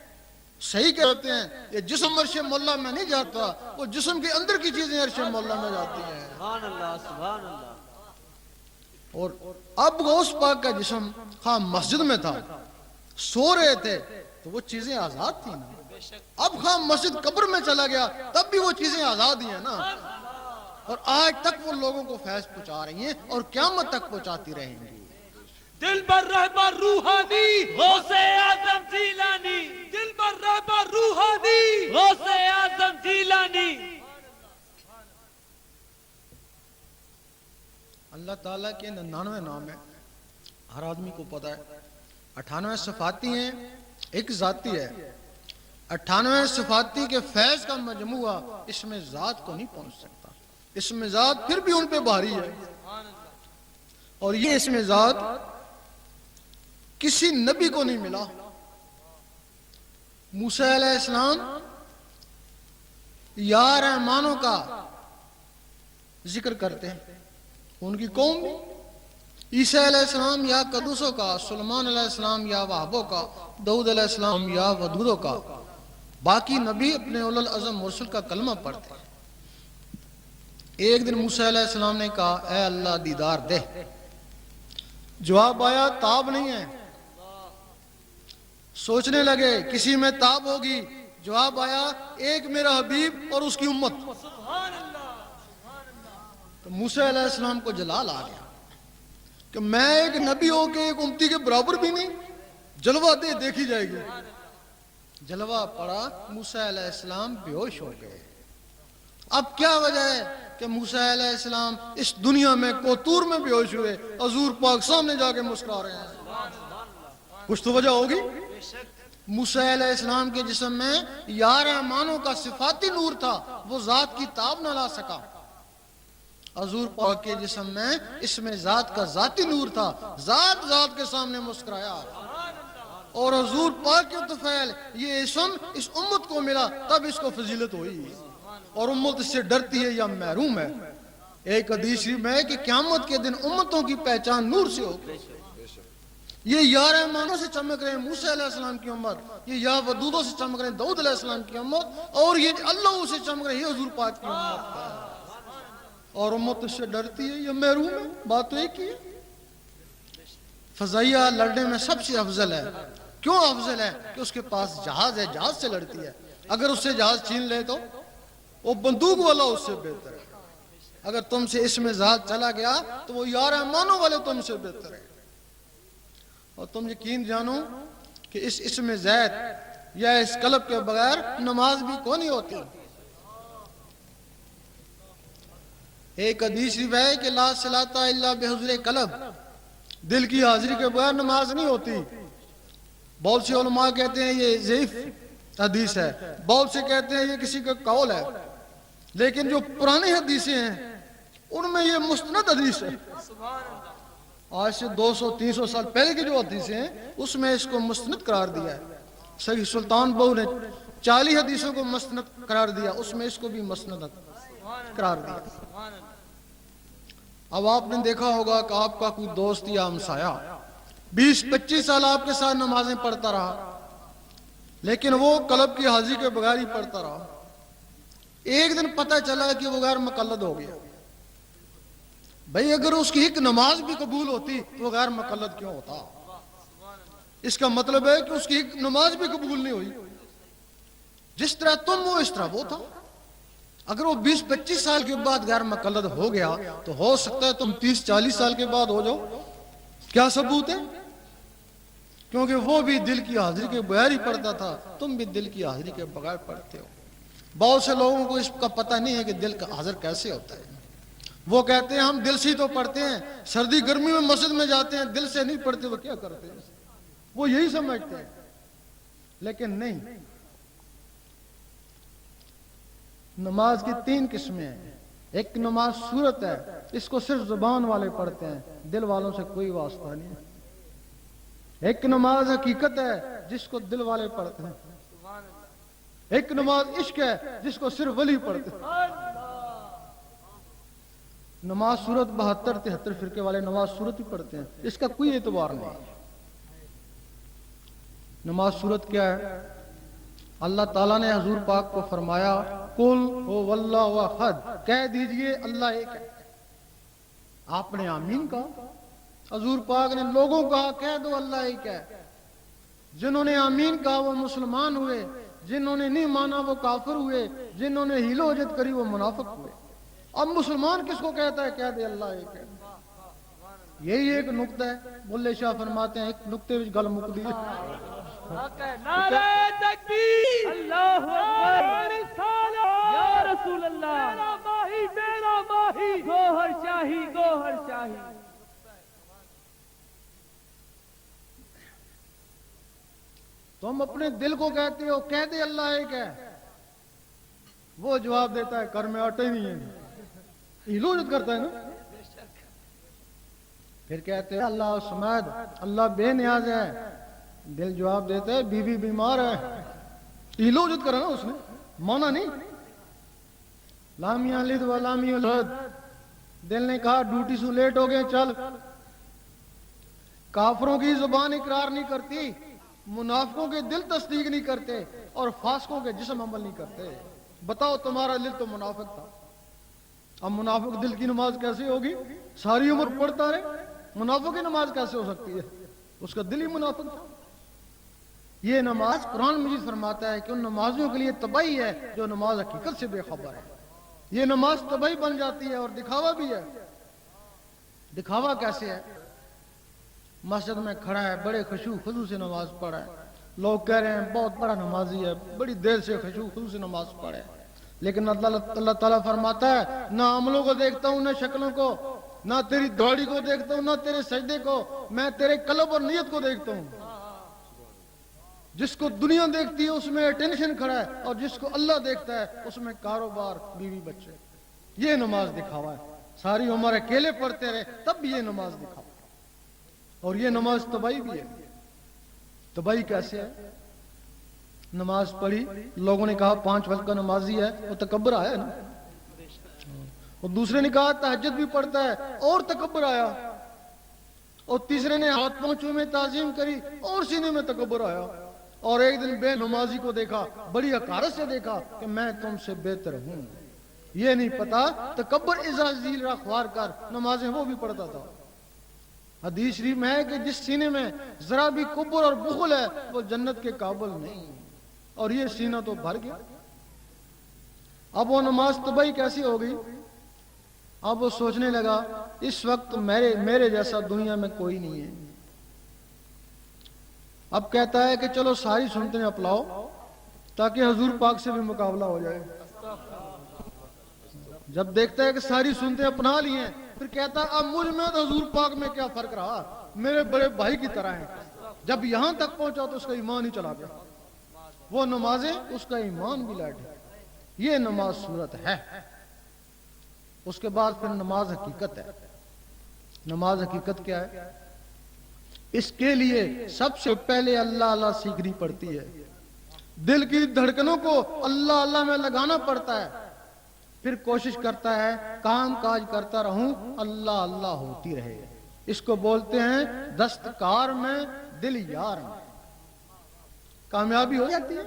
صحیح کہتے ہیں، یہ جسم عرش مولا میں نہیں جاتا، وہ جسم کے اندر کی چیزیں عرش مولا میں جاتی ہیں. سبحان اللہ سبحان اللہ. اور اب غوث پاک کا جسم خواہ مسجد میں تھا، سو رہے تھے تو وہ چیزیں آزاد تھیں نا. اب خواہ مسجد قبر میں چلا گیا تب بھی وہ چیزیں آزاد ہی ہیں نا. اور آج تک وہ لوگوں کو فیض پہنچا رہی ہیں اور قیامت تک پہنچاتی رہیں گی. دل بر رہبر روحانی غوث اعظم جیلانی، دل بر رہبر روحانی غوث اعظم جیلانی. اللہ تعالیٰ کے 99 نام ہیں، ہر آدمی کو پتا ہے. 98 صفاتی ہیں، ایک ذاتی ہے. 98 صفاتی کے فیض کا مجموعہ اس میں ذات کو نہیں پہنچ سکتا. اس میں ذات پھر بھی ان پہ بھاری ہے. اور یہ اس میں ذات کسی نبی کو نہیں ملا. موسیٰ علیہ السلام یا رحمانوں کا ذکر کرتے ہیں، ان کی قوم بھی. عیسیٰ علیہ السلام یا قدوسوں کا، سلیمان علیہ السلام یا وہابوں کا، داؤد علیہ السلام یا ودودوں کا. باقی نبی اپنے اولو العزم مرسل کا کلمہ پڑھتے ہیں. ایک دن موسیٰ علیہ السلام نے کہا اے اللہ دیدار دے. جواب آیا تاب نہیں ہے. سوچنے لگے کسی میں تاب ہوگی. جواب آیا ایک میرا حبیب اور اس کی امت. تو موسیٰ علیہ السلام کو جلال آ گیا کہ میں ایک نبی ہو کے ایک امتی کے برابر بھی نہیں. جلوہ دے دیکھی جائے گی. جلوہ پڑا، موسیٰ علیہ السلام بے ہوش ہو گئے. اب کیا وجہ ہے کہ موسیٰ علیہ السلام اس دنیا میں کوتور میں بے ہوش ہوئے، حضور پاک سامنے جا کے مسکرا رہے ہیں؟ کچھ تو وجہ ہوگی. موسیٰ علیہ السلام کے جسم میں یا رحمانوں کا صفاتی نور تھا، وہ ذات کی تاب نہ لا سکا. حضور پاک کے جسم میں اس میں ذات کا ذاتی نور تھا، ذات ذات کے سامنے مسکرایا. اور حضور پاک کے طفیل یہ اسم اس امت کو ملا، تب اس کو فضیلت ہوئی. اور امت اس سے ڈرتی ہے یا محروم ہے. ایک حدیث میں کہ قیامت کے دن امتوں کی پہچان نور سے ہوگی. یہ یا رحمانوں سے چمک رہے ہیں موسیٰ علیہ السلام کی امت، یہ یا ودودوں سے چمک رہے ہیں داؤد علیہ السلام کی امت، اور یہ اللہ سے چمک رہے ہیں حضور پاک کی امت. اور امت اس سے ڈرتی ہے یا محروم ہے؟ بات تو ایک ہی ہے. فضائیہ لڑنے میں سب سے افضل ہے. کیوں افضل ہے؟ کہ اس کے پاس جہاز ہے، جہاز سے لڑتی ہے. اگر اس سے جہاز چھین لے تو وہ بندوق والا اس سے بہتر ہے. اگر تم سے اس میں ذات چلا گیا تو وہ یا رحمانوں والے تم سے بہتر ہے. اور تم یقین جانو کہ اس میں زید یا اس قلب کے بغیر نماز بھی کون نہیں ہوتی. ایک حدیث ہے کہ لا صلاۃ الا بحضور قلب، دل کی حاضری کے بغیر نماز نہیں ہوتی. بہت سے علماء کہتے ہیں یہ ضعیف حدیث ہے، بہت سے کہتے ہیں یہ کسی کا قول ہے. لیکن جو پرانی حدیثیں ہیں ان میں یہ مستند حدیث ہے. آج سے 200-300 سال پہلے کی جو حدیثیں ہیں اس میں اس کو مستند قرار دیا ہے. صحیح سلطان بہو نے 40 حدیثوں کو مستند قرار دیا، اس میں اس کو بھی مستند قرار دیا. اب آپ نے دیکھا ہوگا کہ آپ کا کوئی دوست یا ہمسایہ 20-25 سال آپ کے ساتھ نمازیں پڑھتا رہا، لیکن وہ قلب کی حاضری کے بغیر ہی پڑھتا رہا. ایک دن پتہ چلا کہ وہ غیر مقلد ہو گیا. بھئی اگر اس کی ایک نماز بھی قبول ہوتی تو وہ غیر مقلد کیوں ہوتا؟ اس کا مطلب ہے کہ اس کی ایک نماز بھی قبول نہیں ہوئی. جس طرح تم ہو اس طرح وہ تھا. اگر وہ 20-25 سال کے بعد غیر مقلد ہو گیا تو ہو سکتا ہے تم 30-40 سال کے بعد ہو جاؤ. کیا ثبوت ہے؟ کیونکہ وہ بھی دل کی حاضری کے بغیر ہی پڑھتا تھا، تم بھی دل کی حاضری کے بغیر پڑھتے ہو. بہت سے لوگوں کو اس کا پتہ نہیں ہے کہ دل کا حاضر کیسے ہوتا ہے. وہ کہتے ہیں ہم دل سے ہی تو پڑھتے ہیں، سردی گرمی میں مسجد میں جاتے ہیں، دل سے نہیں پڑھتے تو کیا کرتے ہیں؟ وہ یہی سمجھتے ہیں. لیکن نہیں، نماز کی 3 قسمیں ہیں. ایک نماز صورت ہے، اس کو صرف زبان والے پڑھتے ہیں، دل والوں سے کوئی واسطہ نہیں ہے. ایک نماز حقیقت ہے جس کو دل والے پڑھتے ہیں. ایک نماز عشق ہے جس کو صرف ولی پڑھتے ہیں. نماز صورت 72-73 فرقے والے نماز صورت ہی پڑھتے ہیں، اس کا کوئی اعتبار نہیں. نماز صورت کیا ہے؟ اللہ تعالیٰ نے حضور پاک کو فرمایا قل هو اللہ احد، کہہ دیجئے اللہ ایک ہے. آپ نے آمین کہا. حضور پاک نے لوگوں کہا کہہ دو اللہ ایک ہے. جنہوں نے آمین کہا وہ مسلمان ہوئے، جنہوں نے نہیں مانا وہ کافر ہوئے، جنہوں نے ہیل و حجت کری وہ منافق ہوئے. اب مسلمان کس کو کہتا ہے کہہ دے اللہ ایک ہے. یہی ایک نقطہ ہے. بلے شاہ فرماتے ہیں ایک نقطے وچ گل مک دی. نعرہ تکبیر، اللہ اکبر، یا رسول اللہ، میرا ماہی گوہر شاہی، گوہر شاہی. تم اپنے دل کو کہتے ہو کہہ دے اللہ ایک ہے، وہ جواب دیتا ہے کر میں آٹا ہی نہیں ہے. ہیلوجت کرتا ہے نا. پھر کہتے ہیں اللہ سمد، اللہ بے نیاز ہے. دل جواب دیتا ہے بی بی بیمار ہے. ہیلوجت کرا نا اس نے، مانا نہیں. لامی الد و لامی الحد، دل نے کہا ڈیوٹی سے لیٹ ہو گئے چل. کافروں کی زبان اقرار نہیں کرتی، منافقوں کے دل تصدیق نہیں کرتے، اور فاسقوں کے جسم عمل نہیں کرتے. بتاؤ تمہارا دل تو منافق تھا، اب منافق دل کی نماز کیسے ہوگی؟ ساری عمر پڑھتا رہے، منافق کی نماز کیسے ہو سکتی ہے؟ اس کا دل ہی منافق تھا. یہ نماز قرآن مجید فرماتا ہے کہ ان نمازوں کے لیے تباہی ہے جو نماز حقیقت سے بے خبر ہے. یہ نماز تباہی بن جاتی ہے اور دکھاوا بھی ہے. دکھاوا کیسے ہے؟ مسجد میں کھڑا ہے، بڑے خشوع خضوع سے نماز پڑھا ہے، لوگ کہہ رہے ہیں بہت بڑا نمازی ہے، بڑی دیر سے خشوع خضوع سے نماز پڑھے. لیکن اللہ تعالیٰ فرماتا ہے نہ عملوں کو دیکھتا ہوں، نہ شکلوں کو، نہ تیری داڑھی کو دیکھتا ہوں، نہ تیرے سجدے کو، میں تیرے قلب اور نیت کو دیکھتا ہوں. جس کو دنیا دیکھتی ہے اس میں ٹینشن کھڑا ہے، اور جس کو اللہ دیکھتا ہے اس میں کاروبار، بیوی بچے. یہ نماز دکھاوا ہے. ساری عمر اکیلے پڑھتے رہے تب بھی یہ نماز دکھاوا. اور یہ نماز تباہی بھی ہے. تباہی کیسے ہے؟ نماز پڑھی، لوگوں نے کہا 5 وقت کا نمازی ہے، وہ تکبر آیا نا. اور دوسرے نے کہا تہجد بھی پڑھتا ہے، اور تکبر آیا. اور تیسرے نے ہاتھ پاؤں میں تعظیم کری، اور سینے میں تکبر آیا. اور ایک دن بے نمازی کو دیکھا، بڑی حقارت سے دیکھا کہ میں تم سے بہتر ہوں. یہ نہیں پتا تکبر ازازیل را خوار کر نمازیں وہ بھی پڑھتا تھا. حدیث شریف میں ہے کہ جس سینے میں ذرا بھی کبر اور بخل ہے وہ جنت کے قابل نہیں. اور یہ سینہ تو بھر گیا. اب وہ نماز تباہی کیسی ہو گئی؟ اب وہ سوچنے لگا اس وقت میرے جیسا دنیا میں کوئی نہیں ہے. اب کہتا ہے کہ چلو ساری سنتیں اپناؤ تاکہ حضور پاک سے بھی مقابلہ ہو جائے. جب دیکھتا ہے کہ ساری سنتیں اپنا لی ہیں پھر کہتا ہے اب مجھ میں تو حضور پاک میں کیا فرق رہا، میرے بڑے بھائی کی طرح ہیں. جب یہاں تک پہنچا تو اس کا ایمان ہی چلا گیا. وہ نمازیں اس کا ایمان بھی لٹ ہے. یہ نماز صورت ہے. اس کے بعد پھر نماز حقیقت ہے. نماز حقیقت کیا ہے؟ اس کے لیے سب سے پہلے اللہ اللہ سیکھنی پڑتی ہے. دل کی دھڑکنوں کو اللہ اللہ میں لگانا پڑتا ہے. پھر کوشش کرتا ہے کام کاج کرتا رہوں اللہ اللہ ہوتی رہے. اس کو بولتے ہیں دستکار میں دل یار میں. کامیابی ہو جاتی ہے.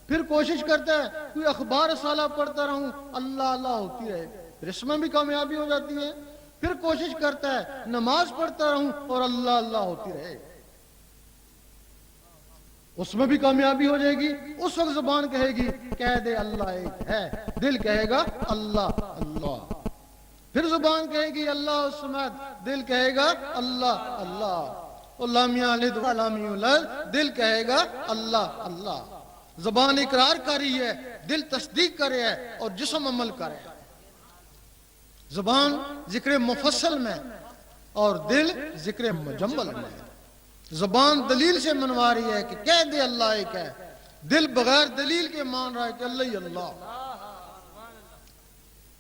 پھر کوشش کرتا ہے کوئی اخبار رسالہ پڑھتا رہوں اللہ اللہ ہوتی رہے. پھر اس میں بھی کامیابی ہو جاتی ہے. پھر کوشش کرتا ہے نماز پڑھتا رہوں اور اللہ اللہ ہوتی رہے. اس میں بھی کامیابی ہو جائے گی. اس وقت زبان کہے گی کہہ دے اللہ ایک ہے، دل کہے گا اللہ اللہ. پھر زبان کہے گی اللہ الصمد، دل کہے گا اللہ اللہ. لامی الد و لامی الد، دل کہے گا اللہ اللہ. زبان اقرار کر رہی ہے، دل تصدیق کرے ہے اور جسم عمل کرے. زبان ذکر مفصل میں اور دل ذکر مجمل میں. زبان دلیل سے منوا رہی ہے کہ کہہ دے اللہ ایک ہے، دل بغیر دلیل کے مان رہا ہے کہ اللہ ہی اللہ.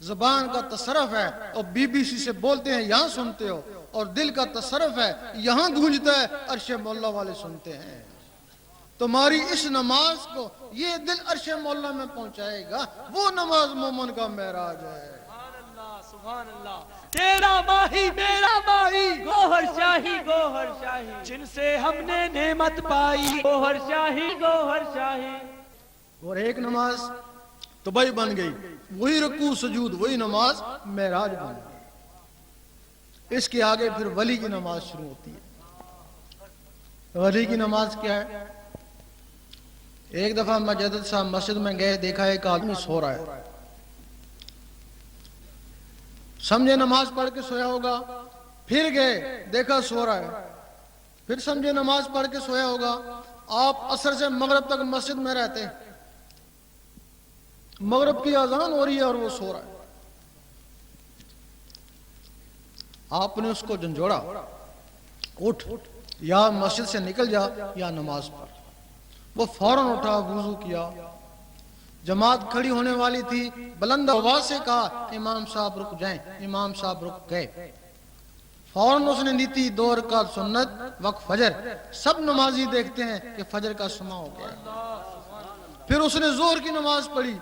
زبان کا تصرف ہے اور بی بی سی سے بولتے ہیں یہاں سنتے ہو، اور دل کا تصرف ہے یہاں گونجتا ہے عرش مولا والے سنتے ہیں۔ تمہاری اس نماز کو یہ دل عرش مولا میں پہنچائے گا، وہ نماز مومن کا معراج ہے۔ سبحان اللہ، تیرا ماہی میرا ماہی، گوہر شاہی گوہر شاہی، جن سے ہم نے نعمت پائی، گوہر شاہی گوہر شاہی۔ اور ایک نماز تباہی بن گئی، وہی رکوع سجود، وہی نماز معراج بن گئی۔ اس کے آگے پھر ولی کی نماز شروع ہوتی ہے۔ ولی کی نماز کیا ہے؟ ایک دفعہ مجدد صاحب مسجد میں گئے، دیکھا ایک آدمی سو رہا ہے، سمجھے نماز پڑھ کے سویا ہوگا، پھر گئے دیکھا سو رہا ہے، پھر سمجھے نماز پڑھ کے سویا ہوگا۔ آپ عصر سے مغرب تک مسجد میں رہتے ہیں، مغرب کی اذان ہو رہی ہے اور وہ سو رہا ہے۔ آپ نے اس کو جھنجھوڑا، اٹھ، یا مسجد سے نکل جا یا نماز پڑھ۔ وہ فوراً اٹھا، وضو کیا، جماعت کھڑی ہونے والی تھی، بلند آواز سے کہا امام صاحب رک جائیں، امام صاحب رک گئے۔ فوراً اس نے نیتی 2 رکعت سنت وقت فجر، سب نمازی دیکھتے ہیں کہ فجر کا سما ہو گیا۔ پھر اس نے ظہر کی نماز پڑھی،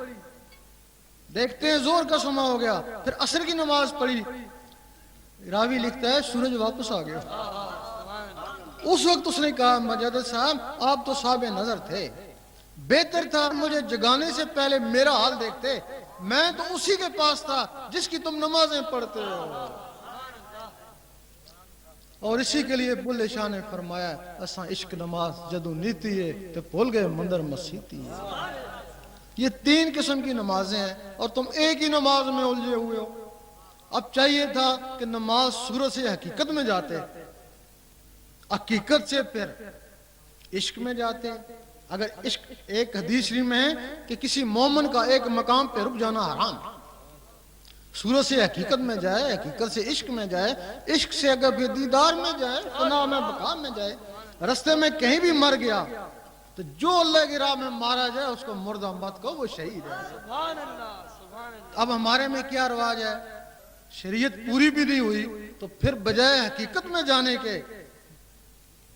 دیکھتے ہیں ظہر کا سما ہو گیا۔ پھر عصر کی نماز پڑھی، راوی لکھتا ہے سورج واپس آ گیا۔ اس وقت اس نے کہا مجدد صاحب آپ تو صاحب نظر تھے، بہتر تھا مجھے جگانے سے پہلے میرا حال دیکھتے، میں تو اسی کے پاس تھا جس کی تم نمازیں پڑھتے ہو۔ اور اسی کے لیے بلے شاہ نے فرمایا اساں عشق نماز جدو نیتی ہے تو بھول گئے مندر مسیتی ہے۔ یہ 3 قسم کی نمازیں ہیں اور تم ایک ہی نماز میں الجھے ہوئے ہو۔ اب چاہیے تھا کہ نماز صورت سے حقیقت میں جاتے، حقیقت سے پھر عشق میں جاتے۔ اگر عشق، ایک حدیث شریف میں ہے کہ کسی مومن کا ایک مقام پہ رک جانا حرام، صورت سے حقیقت میں جائے، حقیقت سے عشق میں جائے، عشق سے اگر بھی دیدار میں جائے، فنا میں بقا میں جائے، رستے میں کہیں بھی مر گیا تو جو اللہ کی راہ میں مارا جائے اس کو مردہ مت کو، وہ شہید ہے۔ سبحان اللہ سبحان اللہ۔ اب ہمارے میں کیا رواج ہے، شریعت پوری بھی نہیں ہوئی تو پھر بجائے حقیقت میں جانے کے،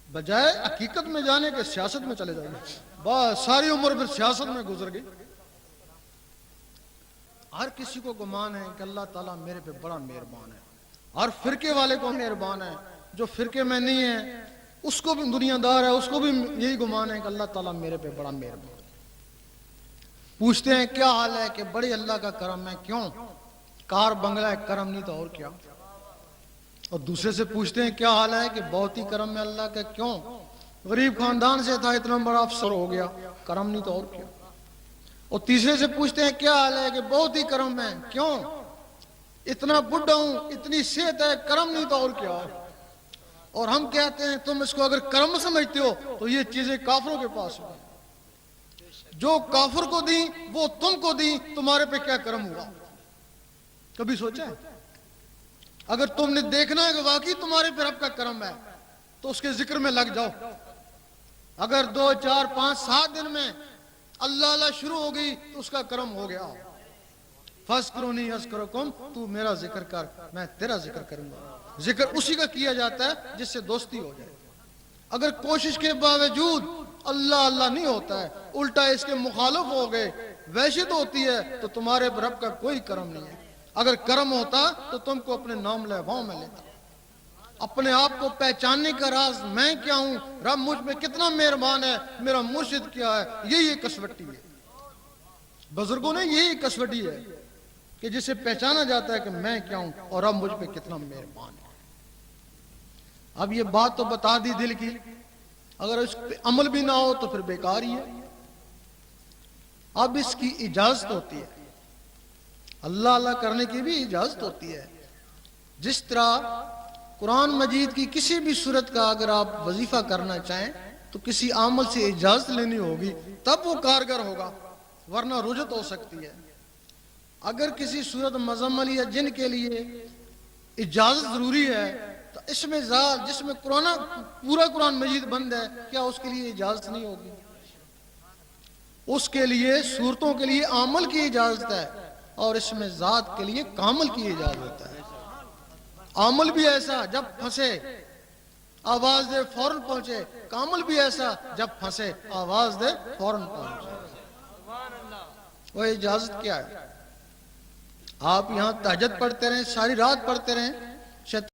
بجائے حقیقت میں جانے کے سیاست میں چلے جائیں گے، بس ساری عمر پھر سیاست میں گزر گئی۔ ہر کسی کو گمان ہے کہ اللہ تعالیٰ میرے پہ بڑا مہربان ہے، ہر فرقے والے کو مہربان ہے، جو فرقے میں نہیں ہے اس کو بھی دنیا دار ہے، اس کو بھی یہی گمان ہے کہ اللہ تعالیٰ میرے پہ بڑا مہربان ہے۔ پوچھتے ہیں کیا حال ہے کہ بڑی اللہ کا کرم ہے، کیوں؟ کار بنگلہ ہے، کرم نہیں تو اور کیا؟ اور دوسرے سے پوچھتے ہیں کیا حال ہے کہ بہت ہی کرم ہے اللہ کا، کیوں؟ غریب خاندان سے تھا اتنا بڑا افسر ہو گیا، کرم نہیں تو اور کیا؟ اور تیسرے سے پوچھتے ہیں کیا حال ہے کہ بہت ہی کرم ہے، کیوں؟ اتنا بڈھا ہوں، اتنی صحت ہے، کرم نہیں تو اور کیا؟ اور ہم کہتے ہیں تم اس کو اگر کرم سمجھتے ہو تو یہ چیزیں کافروں کے پاس ہوئی، جو کافر کو دیں وہ تم کو دیں، تمہارے پہ کیا کرم ہوا؟ کبھی سوچا ہے؟ اگر تم نے دیکھنا ہے کہ واقعی تمہارے پہ رب کا کرم ہے تو اس کے ذکر میں لگ جاؤ۔ اگر 2 4 5 7 دن میں اللہ اللہ شروع ہو گئی تو اس کا کرم ہو گیا۔ فَاذْكُرُونِي أَذْكُرْكُمْ، تو میرا ذکر کر میں تیرا ذکر کروں گا۔ ذکر اسی کا کیا جاتا ہے جس سے دوستی ہو جائے۔ اگر کوشش کے باوجود اللہ اللہ نہیں ہوتا ہے، الٹا اس کے مخالف ہو گئے، وحشت ہوتی ہے، تو تمہارے پر رب کا کوئی کرم نہیں ہے۔ اگر کرم ہوتا تو تم کو اپنے نام لہواؤں میں لیتا۔ اپنے آپ کو پہچاننے کا راز میں کیا ہوں، رب مجھ پہ کتنا مہربان ہے، میرا مرشد کیا ہے، یہی کسوٹی ہے۔ بزرگوں نے یہی کسوٹی ہے کہ جسے پہچانا جاتا ہے کہ میں کیا ہوں اور رب مجھ پہ کتنا مہربان ہے۔ اب یہ بات تو بتا دی دل کی، اگر اس پہ عمل بھی نہ ہو تو پھر بیکار ہی ہے۔ اب اس کی اجازت ہوتی ہے، اللہ اللہ کرنے کی بھی اجازت ہوتی ہے۔ جس طرح قرآن مجید کی کسی بھی صورت کا اگر آپ وظیفہ کرنا چاہیں تو کسی عامل سے اجازت لینی ہوگی تب وہ کارگر ہوگا، ورنہ رجت ہو سکتی ہے۔ اگر کسی صورت مزمل یا جن کے لیے اجازت ضروری ہے تو اس میں ذات جس میں پورا قرآن مجید بند ہے، کیا اس کے لیے اجازت نہیں ہوگی؟ اس کے لیے صورتوں کے لیے عمل کی اجازت ہے، اور اس میں ذات کے لیے کامل کی اجازت ہے. عامل بھی ایسا جب پھنسے آواز دے فوراً پہنچے، کامل بھی ایسا جب پھنسے آواز دے فوراً پہنچے. وہ اجازت کیا ہے؟ آپ یہاں تہجد پڑھتے رہیں، ساری رات پڑھتے رہیں،